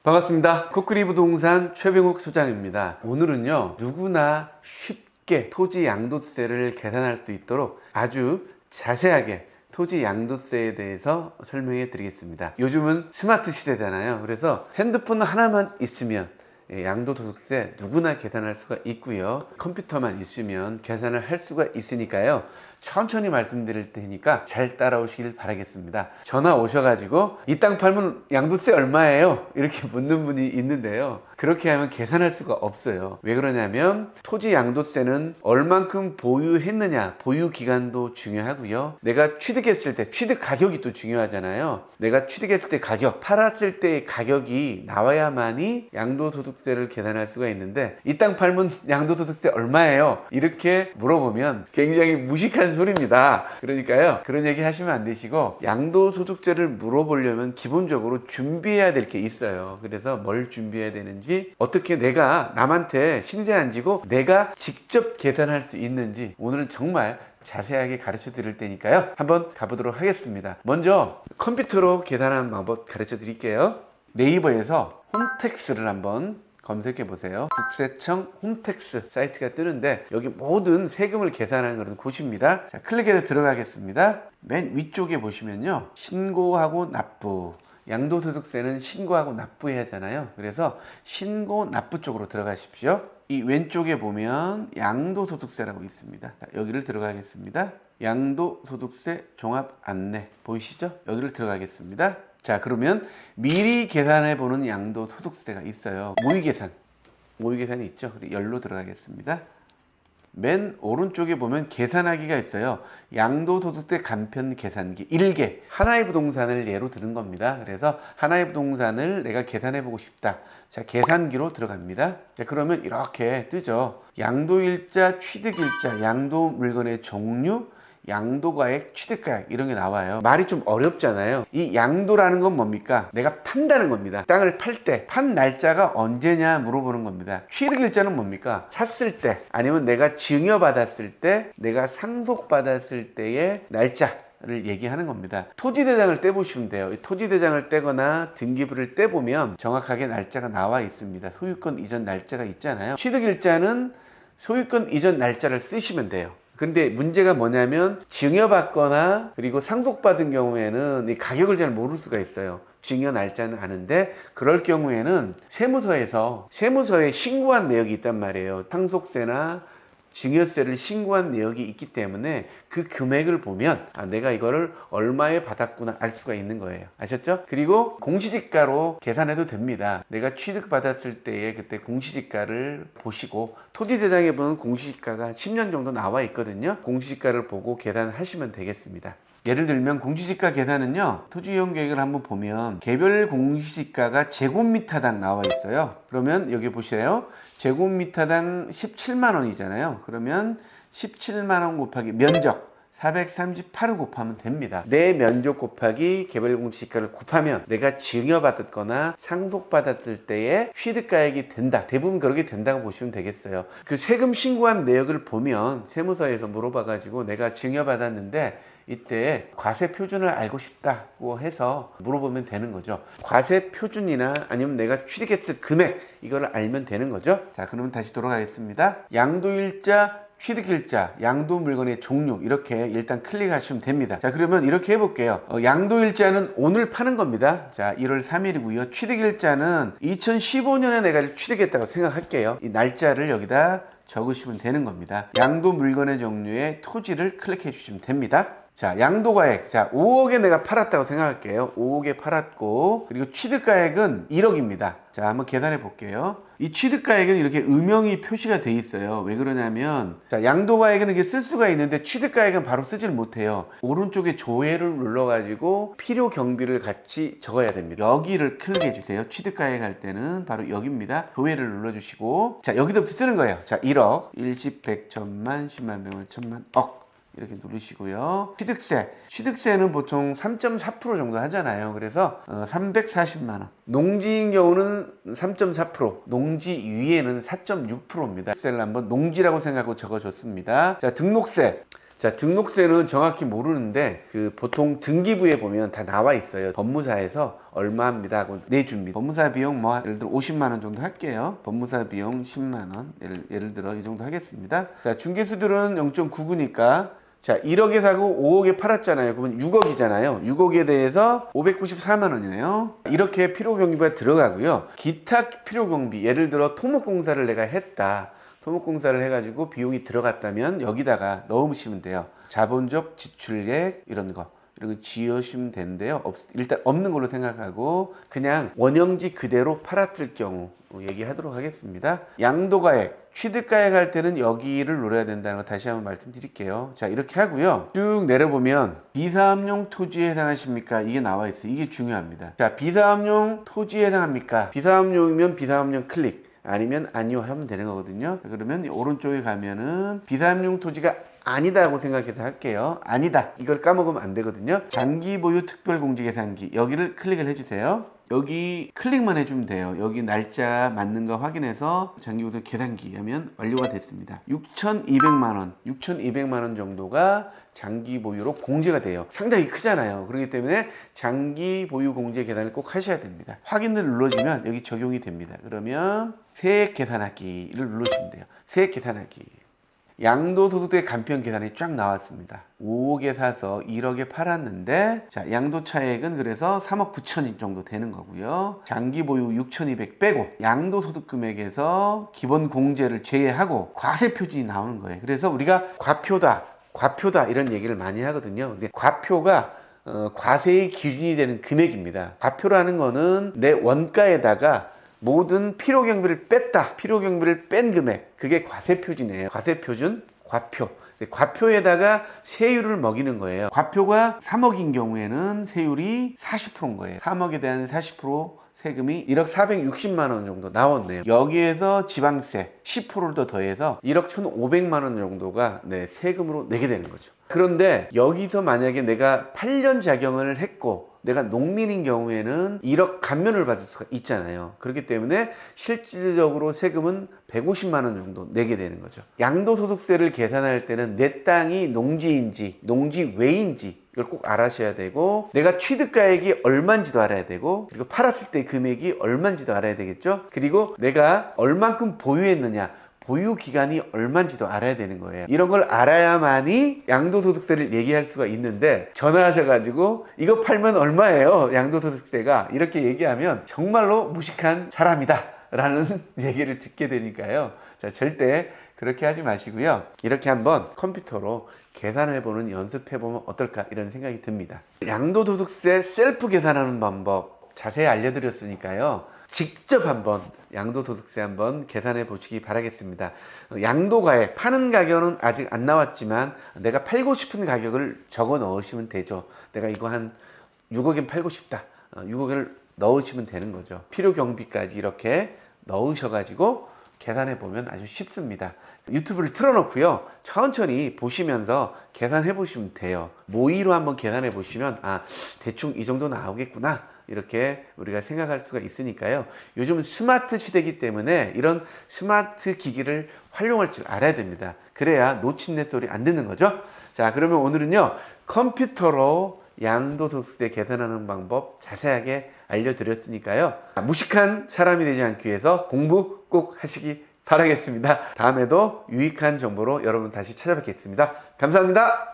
반갑습니다. 코끼리 부동산 최병욱 소장입니다. 오늘은요, 누구나 쉽게 토지 양도세를 계산할 수 있도록 아주 자세하게 토지 양도세에 대해서 설명해 드리겠습니다. 요즘은 스마트 시대잖아요. 그래서 핸드폰 하나만 있으면 양도소득세 누구나 계산할 수가 있고요. 컴퓨터만 있으면 계산을 할 수가 있으니까요. 천천히 말씀드릴 테니까 잘 따라오시길 바라겠습니다. 전화 오셔가지고 이 땅 팔면 양도세 얼마예요? 이렇게 묻는 분이 있는데요. 그렇게 하면 계산할 수가 없어요. 왜 그러냐면 토지 양도세는 얼만큼 보유했느냐, 보유 기간도 중요하고요. 내가 취득했을 때 취득 가격이 또 중요하잖아요. 내가 취득했을 때 가격, 팔았을 때의 가격이 나와야만이 양도소득세를 계산할 수가 있는데 이 땅 팔면 양도소득세 얼마예요? 이렇게 물어보면 굉장히 무식한 소리입니다. 그러니까요, 그런 얘기 하시면 안 되시고 양도소득세를 물어보려면 기본적으로 준비해야 될 게 있어요. 그래서 뭘 준비해야 되는지, 어떻게 내가 남한테 신세 안 지고 내가 직접 계산할 수 있는지 오늘은 정말 자세하게 가르쳐 드릴 테니까요. 한번 가보도록 하겠습니다. 먼저 컴퓨터로 계산하는 방법 가르쳐 드릴게요. 네이버에서 홈택스를 한번 검색해 보세요. 국세청 홈택스 사이트가 뜨는데 여기 모든 세금을 계산하는 그런 곳입니다. 자, 클릭해서 들어가겠습니다. 맨 위쪽에 보시면요, 신고하고 납부, 양도소득세는 신고하고 납부해야 하잖아요. 그래서 신고 납부 쪽으로 들어가십시오. 이 왼쪽에 보면 양도소득세라고 있습니다. 자, 여기를 들어가겠습니다. 양도소득세 종합 안내 보이시죠? 여기를 들어가겠습니다. 자, 그러면 미리 계산해 보는 양도소득세가 있어요. 모의계산이 있죠. 열로 들어가겠습니다. 맨 오른쪽에 보면 계산하기가 있어요. 양도소득세 간편 계산기 1개. 하나의 부동산을 예로 드는 겁니다. 그래서 하나의 부동산을 내가 계산해 보고 싶다. 자, 계산기로 들어갑니다. 자, 그러면 이렇게 뜨죠. 양도일자, 취득일자, 양도 물건의 종류, 양도가액, 취득가액 이런 게 나와요. 말이 좀 어렵잖아요. 이 양도라는 건 뭡니까? 내가 판다는 겁니다. 땅을 팔 때 판 날짜가 언제냐 물어보는 겁니다. 취득일자는 뭡니까? 샀을 때, 아니면 내가 증여받았을 때, 내가 상속받았을 때의 날짜를 얘기하는 겁니다. 토지대장을 떼보시면 돼요. 토지대장을 떼거나 등기부를 떼보면 정확하게 날짜가 나와 있습니다. 소유권 이전 날짜가 있잖아요. 취득일자는 소유권 이전 날짜를 쓰시면 돼요. 근데 문제가 뭐냐면 증여받거나 그리고 상속받은 경우에는 이 가격을 잘 모를 수가 있어요. 증여 날짜는 아는데, 그럴 경우에는 세무서에 신고한 내역이 있단 말이에요. 상속세나 증여세를 신고한 내역이 있기 때문에 그 금액을 보면 내가 이거를 얼마에 받았구나 알 수가 있는 거예요. 아셨죠? 그리고 공시지가로 계산해도 됩니다. 내가 취득받았을 때에 그때 공시지가를 보시고, 토지대장에 보면 공시지가가 10년 정도 나와 있거든요. 공시지가를 보고 계산하시면 되겠습니다. 예를 들면 공시지가 계산은요, 토지이용계획을 한번 보면 개별 공시지가가 제곱미터당 나와 있어요. 그러면 여기 보세요. 제곱미터당 17만 원이잖아요. 그러면 17만 원 곱하기 면적 438을 곱하면 됩니다. 내 면적 곱하기 개별 공시지가를 곱하면 내가 증여받았거나 상속받았을 때의 취득가액이 된다. 대부분 그렇게 된다고 보시면 되겠어요. 그 세금 신고한 내역을 보면 세무서에서 물어봐가지고 내가 증여받았는데 이때 과세 표준을 알고 싶다고 해서 물어보면 되는 거죠. 과세 표준이나 아니면 내가 취득했을 금액, 이거를 알면 되는 거죠. 자, 그러면 다시 돌아가겠습니다. 양도일자, 취득일자, 양도 물건의 종류, 이렇게 일단 클릭하시면 됩니다. 자, 그러면 이렇게 해볼게요. 양도일자는 오늘 파는 겁니다. 자, 1월 3일이고요. 취득일자는 2015년에 내가 취득했다고 생각할게요. 이 날짜를 여기다 적으시면 되는 겁니다. 양도 물건의 종류에 토지를 클릭해 주시면 됩니다. 자, 양도가액. 자, 5억에 내가 팔았다고 생각할게요. 5억에 팔았고, 그리고 취득가액은 1억입니다. 자, 한번 계산해 볼게요. 이 취득가액은 이렇게 음영이 표시가 돼 있어요. 왜 그러냐면, 자, 양도가액은 이렇게 쓸 수가 있는데 취득가액은 바로 쓰질 못해요. 오른쪽에 조회를 눌러가지고 필요 경비를 같이 적어야 됩니다. 여기를 클릭해 주세요. 취득가액 할 때는 바로 여기입니다. 조회를 눌러주시고, 자, 여기서부터 쓰는 거예요. 자, 1억, 1, 10, 100, 1000만, 10만, 100만, 1000만, 억. 이렇게 누르시고요. 취득세는 보통 3.4% 정도 하잖아요. 그래서 340만원. 농지인 경우는 3.4%, 농지 위에는 4.6%입니다. 취득세를 한번 농지라고 생각하고 적어줬습니다. 자, 등록세. 자, 등록세는 정확히 모르는데 그 보통 등기부에 보면 다 나와 있어요. 법무사에서 얼마입니다 하고 내줍니다. 법무사 비용 뭐 예를 들어 50만 원 정도 할게요. 법무사 비용 10만 원 예를 들어 이 정도 하겠습니다. 자, 중개수들은 0.99니까 자, 1억에 사고 5억에 팔았잖아요. 그러면 6억이잖아요. 6억에 대해서 594만 원이네요. 이렇게 필요경비가 들어가고요. 기타 필요경비, 예를 들어 토목공사를 내가 했다. 토목공사를 해가지고 비용이 들어갔다면 여기다가 넣으시면 돼요. 자본적 지출액 이런 거 지으시면 되는데요. 일단 없는 걸로 생각하고 그냥 원형지 그대로 팔았을 경우 얘기하도록 하겠습니다. 양도가액, 취득가액 할 때는 여기를 눌러야 된다는 거 다시 한번 말씀드릴게요. 자, 이렇게 하고요. 쭉 내려보면 비사업용 토지에 해당하십니까? 이게 나와 있어요. 이게 중요합니다. 자, 비사업용 토지에 해당합니까? 비사업용이면 비사업용 클릭, 아니면 아니요 하면 되는 거거든요. 그러면 오른쪽에 가면은 비사업용 토지가 아니다고 생각해서 할게요. 아니다. 이걸 까먹으면 안 되거든요. 장기 보유 특별공제계산기 여기를 클릭을 해주세요. 여기 클릭만 해주면 돼요. 여기 날짜 맞는 거 확인해서 장기보유 계산기 하면 완료가 됐습니다. 6,200만 원 정도가 장기 보유로 공제가 돼요. 상당히 크잖아요. 그렇기 때문에 장기 보유 공제 계산을 꼭 하셔야 됩니다. 확인을 눌러주면 여기 적용이 됩니다. 그러면 세액 계산하기를 누르시면 돼요. 세액 계산하기. 양도소득세 간편 계산이 쫙 나왔습니다. 5억에 사서 1억에 팔았는데 자, 양도차액은 그래서 3억 9천 정도 되는 거고요. 장기 보유 6,200 빼고 양도소득 금액에서 기본 공제를 제외하고 과세 표준이 나오는 거예요. 그래서 우리가 과표다 이런 얘기를 많이 하거든요. 근데 과표가 과세의 기준이 되는 금액입니다. 과표라는 거는 내 원가에다가 모든 필요경비를 뺐다. 필요경비를 뺀 금액. 그게 과세표준이에요. 과세표준, 과표. 과표에다가 세율을 먹이는 거예요. 과표가 3억인 경우에는 세율이 40%인 거예요. 3억에 대한 40% 세금이 1억 460만 원 정도 나왔네요. 여기에서 지방세 10%를 더 더해서 1억 1,500만 원 정도가 세금으로 내게 되는 거죠. 그런데 여기서 만약에 내가 8년 작용을 했고 내가 농민인 경우에는 1억 감면을 받을 수가 있잖아요. 그렇기 때문에 실질적으로 세금은 150만 원 정도 내게 되는 거죠. 양도소득세를 계산할 때는 내 땅이 농지인지 농지 외인지 이걸 꼭 알아셔야 되고 내가 취득가액이 얼마인지도 알아야 되고 그리고 팔았을 때 금액이 얼마인지도 알아야 되겠죠. 그리고 내가 얼만큼 보유했느냐 보유 기간이 얼마인지도 알아야 되는 거예요. 이런 걸 알아야만이 양도소득세를 얘기할 수가 있는데 전화하셔가지고 이거 팔면 얼마예요? 양도소득세가 이렇게 얘기하면 정말로 무식한 사람이다 라는 얘기를 듣게 되니까요. 자, 절대 그렇게 하지 마시고요. 이렇게 한번 컴퓨터로 계산해보는 연습해보면 어떨까 이런 생각이 듭니다. 양도소득세 셀프 계산하는 방법 자세히 알려드렸으니까요. 직접 한번 양도소득세 한번 계산해 보시기 바라겠습니다. 양도가액, 파는 가격은 아직 안 나왔지만 내가 팔고 싶은 가격을 적어 넣으시면 되죠. 내가 이거 한 6억엔 팔고 싶다. 6억을 넣으시면 되는 거죠. 필요경비까지 이렇게 넣으셔가지고 계산해 보면 아주 쉽습니다. 유튜브를 틀어놓고요. 천천히 보시면서 계산해 보시면 돼요. 모의로 한번 계산해 보시면 대충 이 정도 나오겠구나. 이렇게 우리가 생각할 수가 있으니까요. 요즘은 스마트 시대이기 때문에 이런 스마트 기기를 활용할 줄 알아야 됩니다. 그래야 놓친 소리 안 듣는 거죠. 자, 그러면 오늘은요. 컴퓨터로 양도소득세 계산하는 방법 자세하게 알려드렸으니까요. 무식한 사람이 되지 않기 위해서 공부 꼭 하시기 바라겠습니다. 다음에도 유익한 정보로 여러분 다시 찾아뵙겠습니다. 감사합니다.